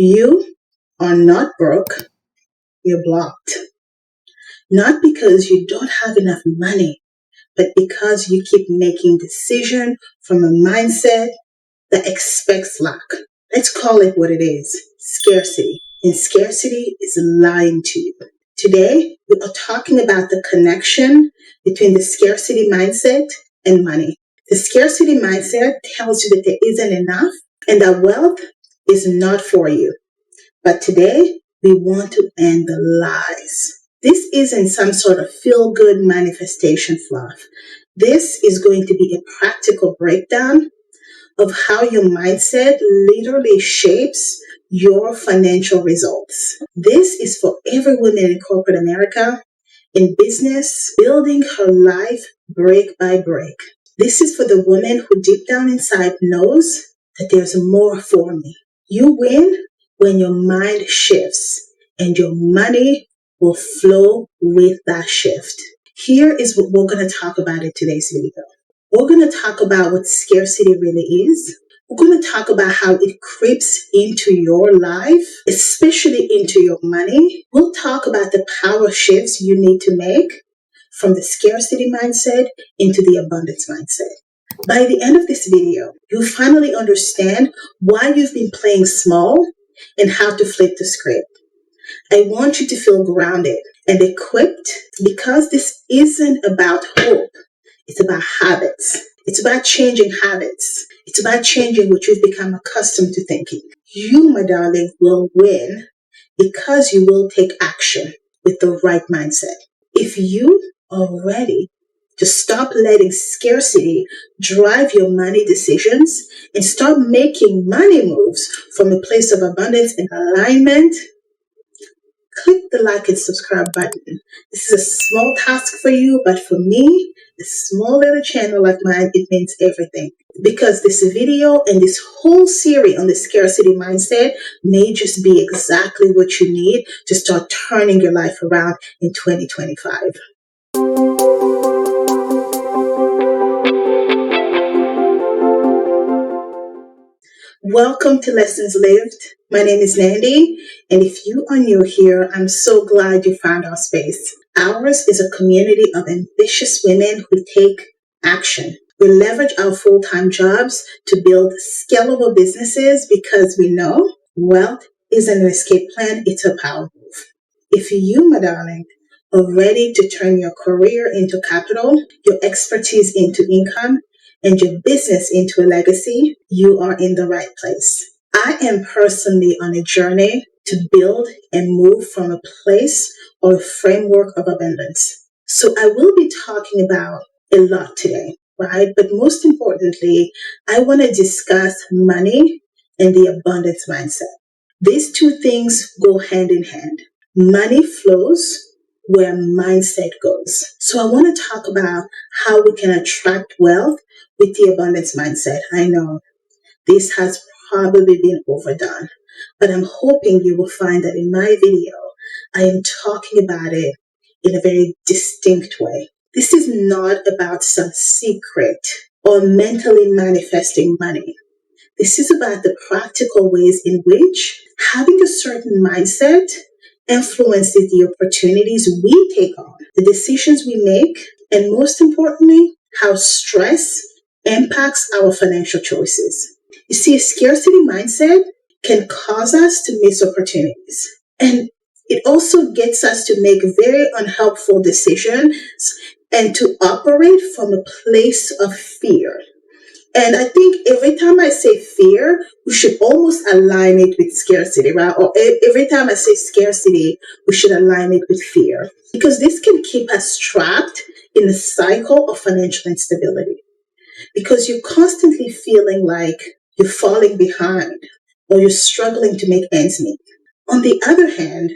You are not broke, you're blocked. Not because you don't have enough money, but because you keep making decisions from a mindset that expects lack. Let's call it what it is, scarcity. And scarcity is lying to you. Today, we are talking about the connection between the scarcity mindset and money. The scarcity mindset tells you that there isn't enough and that wealth is not for you. But today, we want to end the lies. This isn't some sort of feel-good manifestation fluff. This is going to be a practical breakdown of how your mindset literally shapes your financial results. This is for every woman in corporate America, in business, building her life break by break. This is for the woman who deep down inside knows that there's more for me. You win when your mind shifts and your money will flow with that shift. Here is what we're going to talk about in today's video. We're going to talk about what scarcity really is. We're going to talk about how it creeps into your life, especially into your money. We'll talk about the power shifts you need to make from the scarcity mindset into the abundance mindset. By the end of this video, you'll finally understand why you've been playing small and how to flip the script. I want you to feel grounded and equipped because this isn't about hope. It's about habits. It's about changing habits. It's about changing what you've become accustomed to thinking. You, my darling, will win because you will take action with the right mindset. If you are ready to stop letting scarcity drive your money decisions and start making money moves from a place of abundance and alignment, click the like and subscribe button. This is a small task for you, but for me, a small little channel like mine, it means everything. Because this video and this whole series on the scarcity mindset may just be exactly what you need to start turning your life around in 2025. Welcome to Lessons Lived. My name is Nandi, and if you are new here, I'm so glad you found our space. Ours is a community of ambitious women who take action. We leverage our full-time jobs to build scalable businesses because we know wealth isn't an escape plan, it's a power move. If you, my darling, are ready to turn your career into capital, your expertise into income, and your business into a legacy, you are in the right place. I am personally on a journey to build and move from a place or a framework of abundance. So I will be talking about a lot today, right? But most importantly, I want to discuss money and the abundance mindset. These two things go hand in hand. Money flows where mindset goes. So I want to talk about how we can attract wealth with the abundance mindset. I know this has probably been overdone, but I'm hoping you will find that in my video, I am talking about it in a very distinct way. This is not about some secret or mentally manifesting money. This is about the practical ways in which having a certain mindset influences the opportunities we take on, the decisions we make, and most importantly, how stress impacts our financial choices. You see, a scarcity mindset can cause us to miss opportunities. And it also gets us to make very unhelpful decisions and to operate from a place of fear. And I think every time I say fear, we should almost align it with scarcity, right? Or every time I say scarcity, we should align it with fear. Because this can keep us trapped in a cycle of financial instability. Because you're constantly feeling like you're falling behind or you're struggling to make ends meet. On the other hand,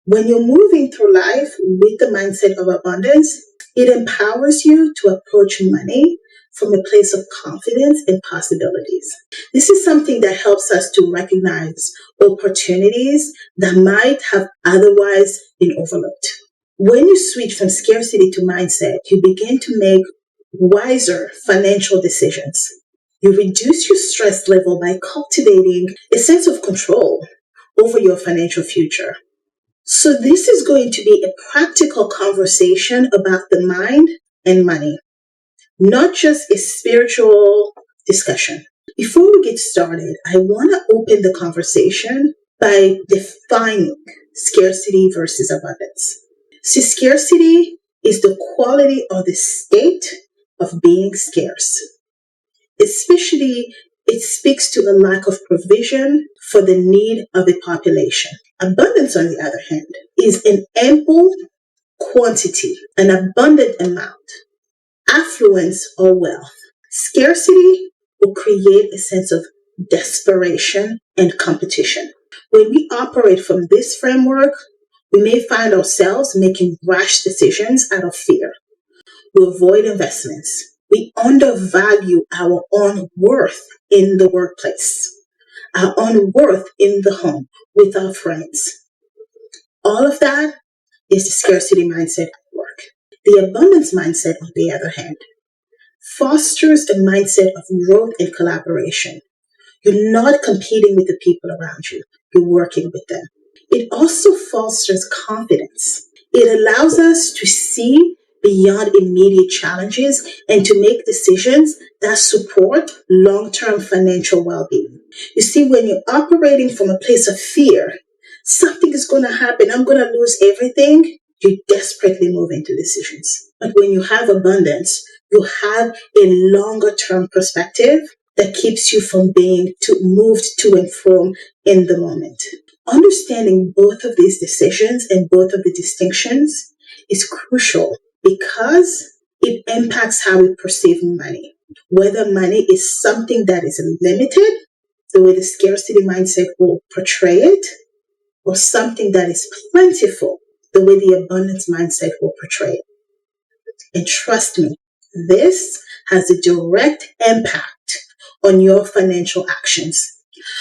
when you're moving through life with the mindset of abundance, it empowers you to approach money from a place of confidence and possibilities. This is something that helps us to recognize opportunities that might have otherwise been overlooked. When you switch from scarcity to mindset, you begin to make wiser financial decisions. You reduce your stress level by cultivating a sense of control, over your financial future. So this is going to be a practical conversation about the mind and money, not just a spiritual discussion. Before we get started, I want to open the conversation by defining scarcity versus abundance. See, scarcity is the quality or the state of being scarce. Especially, it speaks to a lack of provision for the need of the population. Abundance, on the other hand, is an ample quantity, an abundant amount, affluence, or wealth. Scarcity will create a sense of desperation and competition. When we operate from this framework, we may find ourselves making rash decisions out of fear. We avoid investments. We undervalue our own worth in the workplace, our own worth in the home, with our friends. All of that is the scarcity mindset at work. The abundance mindset, on the other hand, fosters a mindset of growth and collaboration. You're not competing with the people around you. You're working with them. It also fosters confidence. It allows us to see beyond immediate challenges and to make decisions that support long-term financial well-being. You see, when you're operating from a place of fear, something is going to happen, I'm going to lose everything, you desperately move into decisions. But when you have abundance, you have a longer-term perspective that keeps you from being moved to and from in the moment. Understanding both of these decisions and both of the distinctions is crucial because it impacts how we perceive money. Whether money is something that is limited, the way the scarcity mindset will portray it, or something that is plentiful, the way the abundance mindset will portray it. And trust me, this has a direct impact on your financial actions.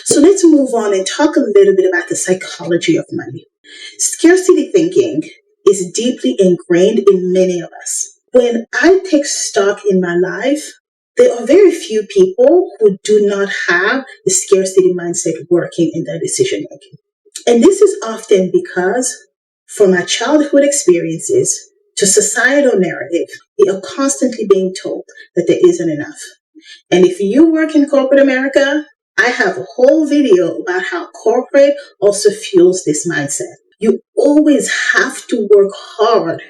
So let's move on and talk a little bit about the psychology of money. Scarcity thinking is deeply ingrained in many of us. When I take stock in my life, there are very few people who do not have the scarcity mindset working in their decision making. And this is often because from our childhood experiences to societal narrative, we are constantly being told that there isn't enough. And if you work in corporate America, I have a whole video about how corporate also fuels this mindset. You always have to work hard,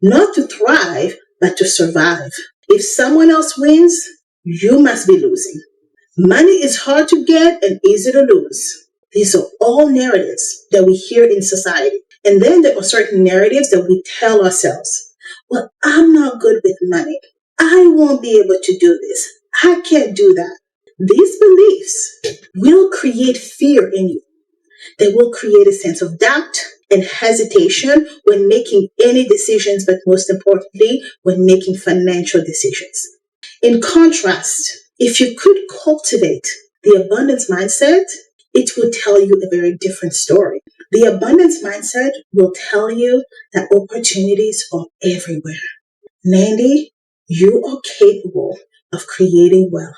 not to thrive, but to survive. If someone else wins, you must be losing. Money is hard to get and easy to lose. These are all narratives that we hear in society. And then there are certain narratives that we tell ourselves. Well, I'm not good with money. I won't be able to do this. I can't do that. These beliefs will create fear in you. They will create a sense of doubt and hesitation when making any decisions, but most importantly, when making financial decisions. In contrast, if you could cultivate the abundance mindset, it will tell you a very different story. The abundance mindset will tell you that opportunities are everywhere. Mandy, you are capable of creating wealth.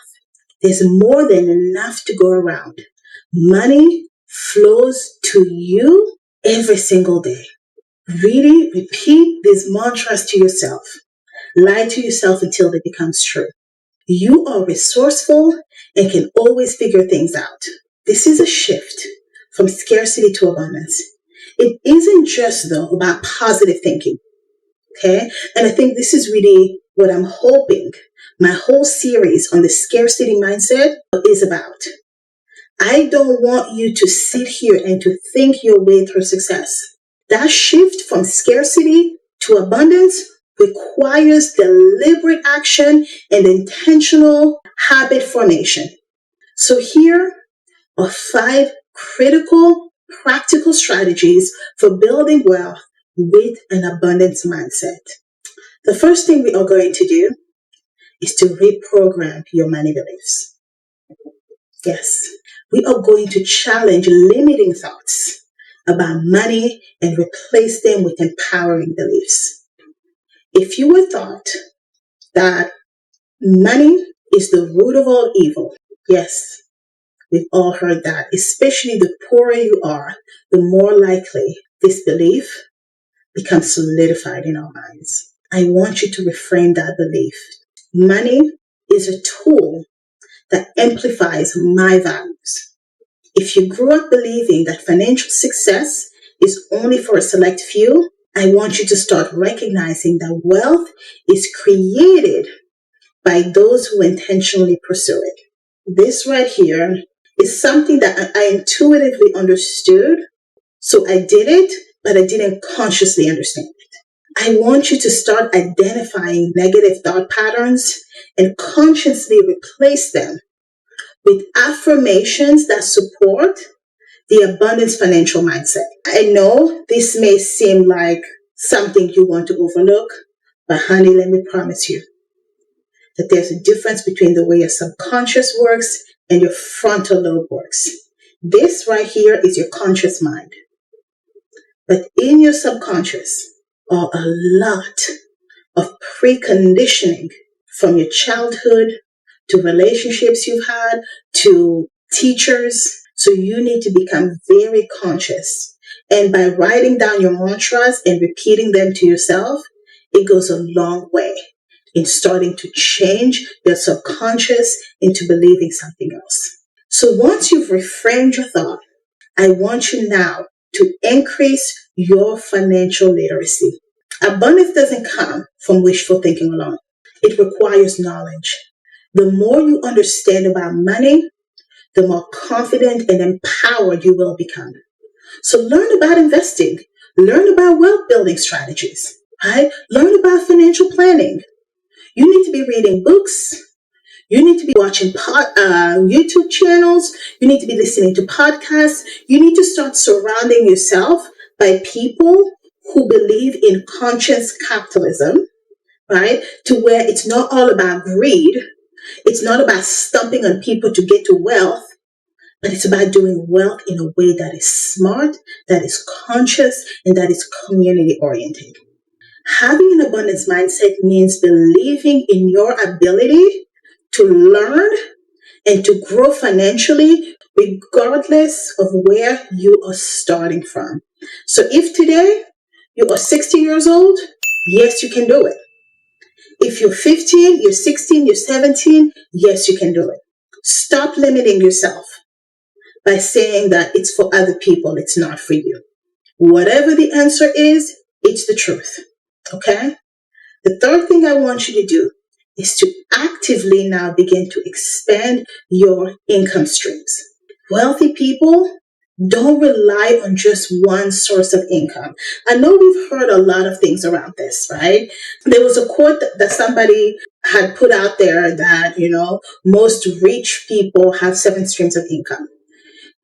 There's more than enough to go around. Money flows to you every single day. Really repeat these mantras to yourself. Lie to yourself until it becomes true. You are resourceful and can always figure things out. This is a shift from scarcity to abundance. It isn't just, though, about positive thinking. Okay? And I think this is really what I'm hoping my whole series on the scarcity mindset is about. I don't want you to sit here and to think your way through success. That shift from scarcity to abundance requires deliberate action and intentional habit formation. So here are 5 critical, practical strategies for building wealth with an abundance mindset. The first thing we are going to do is to reprogram your money beliefs. Yes, we are going to challenge limiting thoughts about money and replace them with empowering beliefs. If you were taught that money is the root of all evil, yes, We've all heard that. Especially the poorer you are, the more likely this belief becomes solidified in our minds. I want you to reframe that belief. Money is a tool that amplifies my values. If you grew up believing that financial success is only for a select few, I want you to start recognizing that wealth is created by those who intentionally pursue it. This right here is something that I intuitively understood, so I did it, but I didn't consciously understand it. I want you to start identifying negative thought patterns and consciously replace them with affirmations that support the abundance financial mindset. I know this may seem like something you want to overlook, but honey, let me promise you that there's a difference between the way your subconscious works and your frontal lobe works. This right here is your conscious mind. But in your subconscious are a lot of preconditioning from your childhood to relationships you've had to teachers. So you need to become very conscious. And by writing down your mantras and repeating them to yourself, it goes a long way in starting to change your subconscious into believing something else. So once you've reframed your thought, I want you now to increase your financial literacy. Abundance doesn't come from wishful thinking alone. It requires knowledge. The more you understand about money, the more confident and empowered you will become. So learn about investing. Learn about wealth building strategies, right? Learn about financial planning. You need to be reading books. You need to be watching YouTube channels. You need to be listening to podcasts. You need to start surrounding yourself by people who believe in conscious capitalism, right? To where it's not all about greed. It's not about stumping on people to get to wealth, but it's about doing wealth in a way that is smart, that is conscious, and that is community oriented. Having an abundance mindset means believing in your ability to learn and to grow financially regardless of where you are starting from. So if today you are 60 years old, yes, you can do it. If you're 15, you're 16, you're 17, yes, you can do it. Stop limiting yourself by saying that it's for other people, it's not for you. Whatever the answer is, it's the truth. Okay? The third thing I want you to do is to actively now begin to expand your income streams. Wealthy people don't rely on just one source of income. I know we've heard a lot of things around this, right? There was a quote that somebody had put out there that, most rich people have 7 streams of income.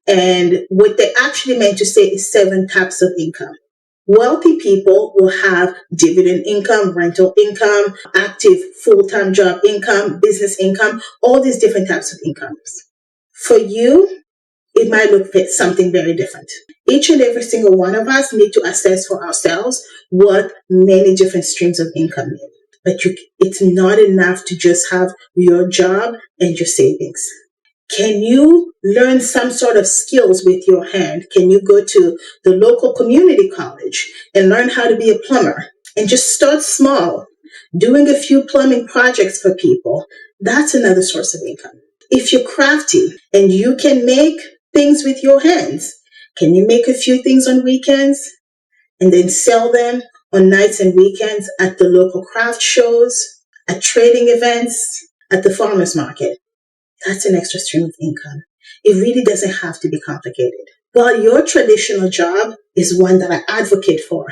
And what they actually meant to say is 7 types of income. Wealthy people will have dividend income, rental income, active full-time job income, business income, all these different types of incomes. For you, it might look something very different. Each and every single one of us need to assess for ourselves what many different streams of income mean. But it's not enough to just have your job and your savings. Can you learn some sort of skills with your hand? Can you go to the local community college and learn how to be a plumber? And just start small, doing a few plumbing projects for people. That's another source of income. If you're crafty and you can make things with your hands, can you make a few things on weekends and then sell them on nights and weekends at the local craft shows, at trading events, at the farmer's market? That's an extra stream of income. It really doesn't have to be complicated. While your traditional job is one that I advocate for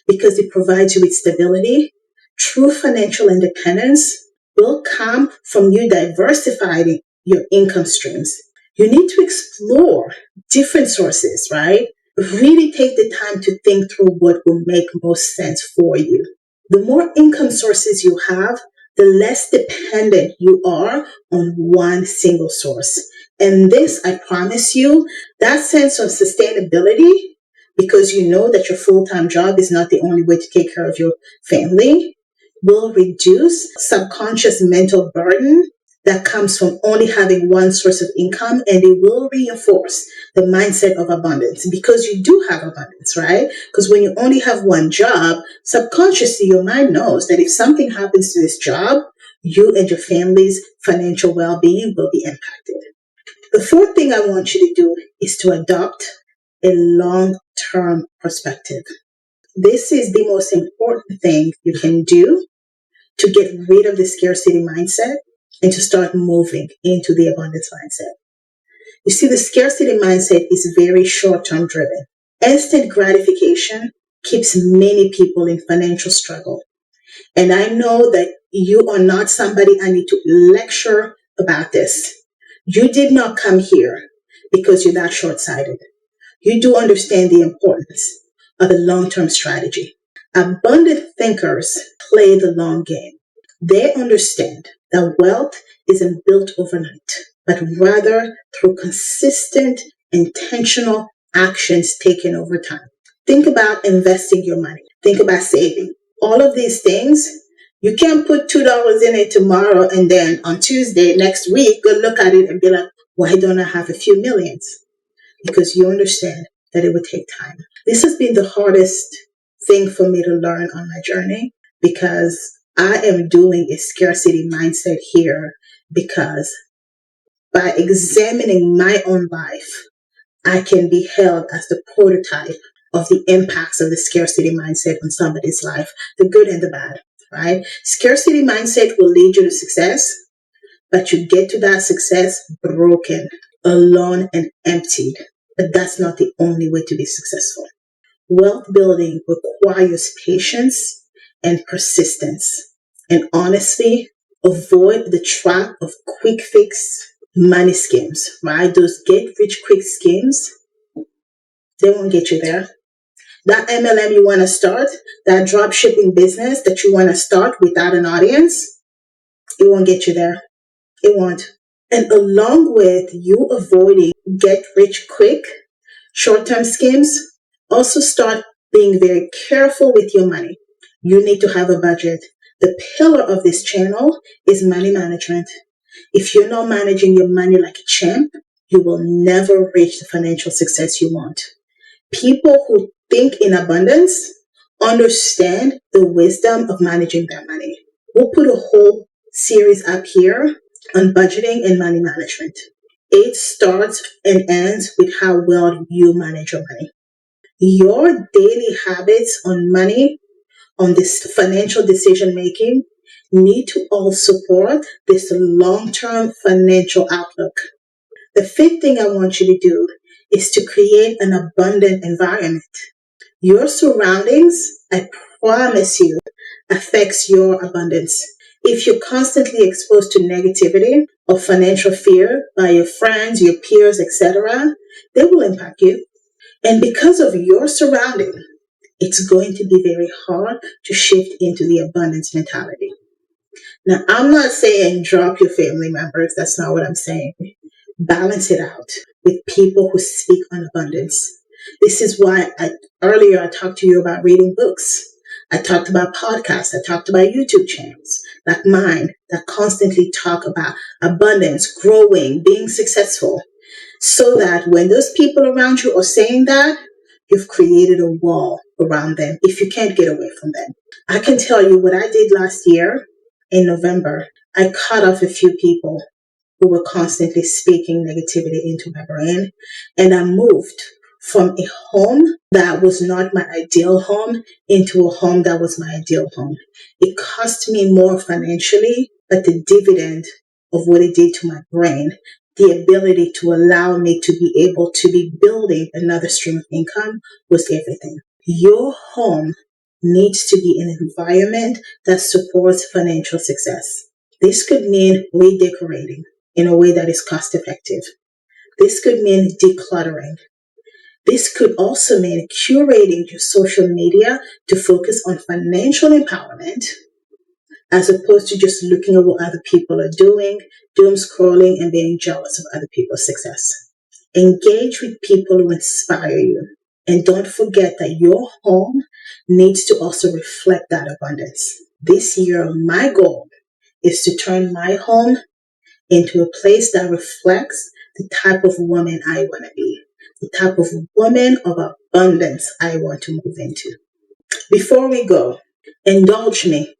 because it provides you with stability, true financial independence will come from you diversifying your income streams. You need to explore different sources, right? Really take the time to think through what will make most sense for you. The more income sources you have, the less dependent you are on one single source. And this, I promise you, that sense of sustainability, because you know that your full-time job is not the only way to take care of your family, will reduce subconscious mental burden that comes from only having one source of income, and it will reinforce the mindset of abundance because you do have abundance, right? Because when you only have one job, subconsciously your mind knows that if something happens to this job, you and your family's financial well-being will be impacted. The fourth thing I want you to do is to adopt a long-term perspective. This is the most important thing you can do to get rid of the scarcity mindset and to start moving into the abundance mindset. You see, the scarcity mindset is very short-term driven. Instant gratification keeps many people in financial struggle. And I know that you are not somebody I need to lecture about this. You did not come here because you're that short-sighted. You do understand the importance of a long-term strategy. Abundant thinkers play the long game. They understand that wealth isn't built overnight, but rather through consistent, intentional actions taken over time. Think about investing your money. Think about saving. All of these things, you can't put $2 in it tomorrow and then on Tuesday next week, go look at it and be like, why don't I have a few millions? Because you understand that it would take time. This has been the hardest thing for me to learn on my journey because I am doing a scarcity mindset here because by examining my own life, I can be held as the prototype of the impacts of the scarcity mindset on somebody's life, the good and the bad, right? Scarcity mindset will lead you to success, but you get to that success broken, alone, and emptied. But that's not the only way to be successful. Wealth building requires patience and persistence. And honestly, avoid the trap of quick fix money schemes, right? Those get rich quick schemes, they won't get you there. That MLM you want to start, that drop shipping business that you want to start without an audience, it won't get you there. It won't. And along with you avoiding get rich quick short-term schemes, also start being very careful with your money. You need to have a budget. The pillar of this channel is money management. If you're not managing your money like a champ, you will never reach the financial success you want. People who think in abundance understand the wisdom of managing their money. We'll put a whole series up here on budgeting and money management. It starts and ends with how well you manage your money. Your daily habits on money, on this financial decision making, need to all support this long-term financial outlook. The fifth thing I want you to do is to create an abundant environment. Your surroundings, I promise you, affects your abundance. If you're constantly exposed to negativity or financial fear by your friends, your peers, etc., they will impact you. And because of your surrounding, it's going to be very hard to shift into the abundance mentality. Now, I'm not saying drop your family members. That's not what I'm saying. Balance it out with people who speak on abundance. This is why earlier I talked to you about reading books. I talked about podcasts. I talked about YouTube channels like mine that constantly talk about abundance, growing, being successful, so that when those people around you are saying that, you've created a wall around them if you can't get away from them. I can tell you what I did last year in November. I cut off a few people who were constantly speaking negativity into my brain, and I moved from a home that was not my ideal home into a home that was my ideal home. It cost me more financially, but the dividend of what it did to my brain, the ability to allow me to be able to be building another stream of income, was everything. Your home needs to be an environment that supports financial success. This could mean redecorating in a way that is cost effective. This could mean decluttering. This could also mean curating your social media to focus on financial empowerment as opposed to just looking at what other people are doing, doom scrolling, and being jealous of other people's success. Engage with people who inspire you. And don't forget that your home needs to also reflect that abundance. This year, my goal is to turn my home into a place that reflects the type of woman I want to be, the type of woman of abundance I want to move into. Before we go, indulge me.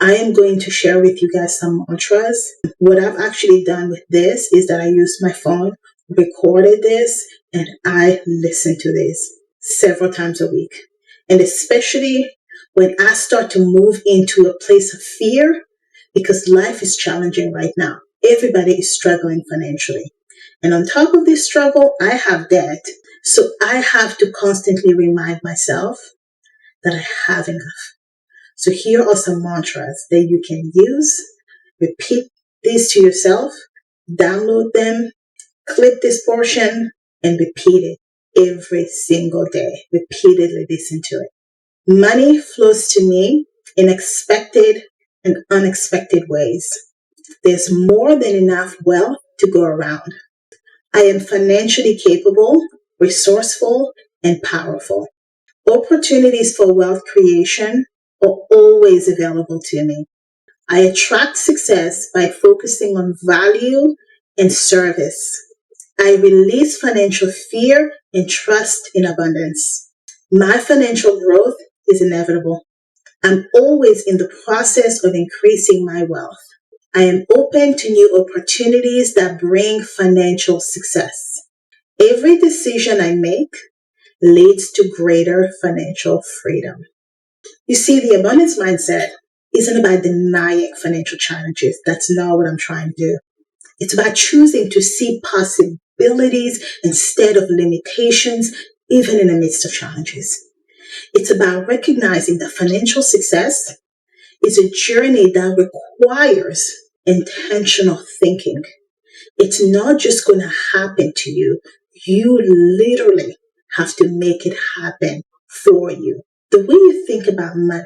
I am going to share with you guys some mantras. What I've actually done with this is that I used my phone, recorded this, and I listen to this several times a week. And especially when I start to move into a place of fear, because life is challenging right now. Everybody is struggling financially. And on top of this struggle, I have debt. So I have to constantly remind myself that I have enough. So here are some mantras that you can use. Repeat these to yourself, download them, clip this portion, and repeat it every single day. Repeatedly listen to it. Money flows to me in expected and unexpected ways. There's more than enough wealth to go around. I am financially capable, resourceful, and powerful. Opportunities for wealth creation are always available to me. I attract success by focusing on value and service. I release financial fear and trust in abundance. My financial growth is inevitable. I'm always in the process of increasing my wealth. I am open to new opportunities that bring financial success. Every decision I make leads to greater financial freedom. You see, the abundance mindset isn't about denying financial challenges. That's not what I'm trying to do. It's about choosing to see possibilities instead of limitations, even in the midst of challenges. It's about recognizing that financial success is a journey that requires intentional thinking. It's not just going to happen to you. You literally have to make it happen for you. The way you think about money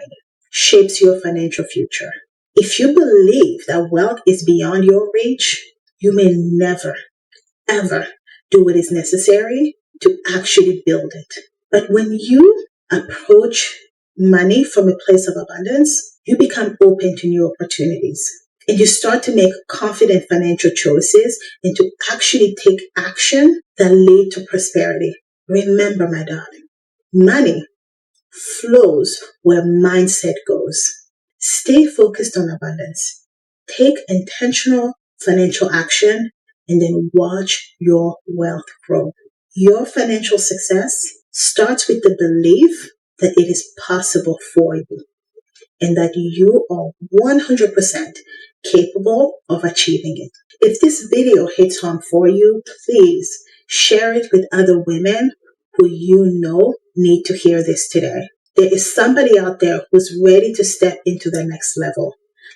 shapes your financial future. If you believe that wealth is beyond your reach, you may never, ever do what is necessary to actually build it. But when you approach money from a place of abundance, you become open to new opportunities. And you start to make confident financial choices and to actually take action that lead to prosperity. Remember, my darling, money flows where mindset goes. Stay focused on abundance. Take intentional financial action and then watch your wealth grow. Your financial success starts with the belief that it is possible for you and that you are 100% capable of achieving it. If this video hits home for you, please share it with other women who you know need to hear this today. There is somebody out there who's ready to step into the next level.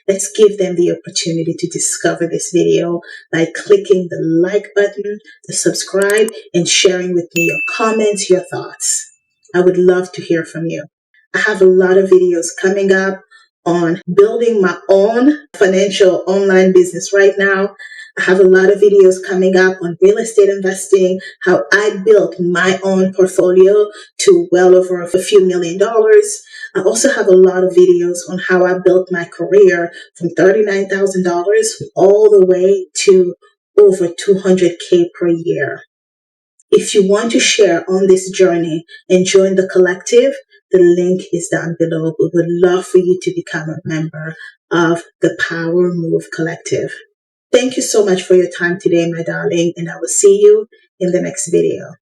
Let's give them the opportunity to discover this video by clicking the like button, the subscribe, and sharing with me your comments, your thoughts. I would love to hear from you. I have a lot of videos coming up on building my own financial online business right now. I have a lot of videos coming up on real estate investing, how I built my own portfolio to well over a few $1,000,000. I also have a lot of videos on how I built my career from $39,000 all the way to over $200K per year. If you want to share on this journey and join the collective, the link is down below. We would love for you to become a member of the Power Move Collective. Thank you so much for your time today, my darling, and I will see you in the next video.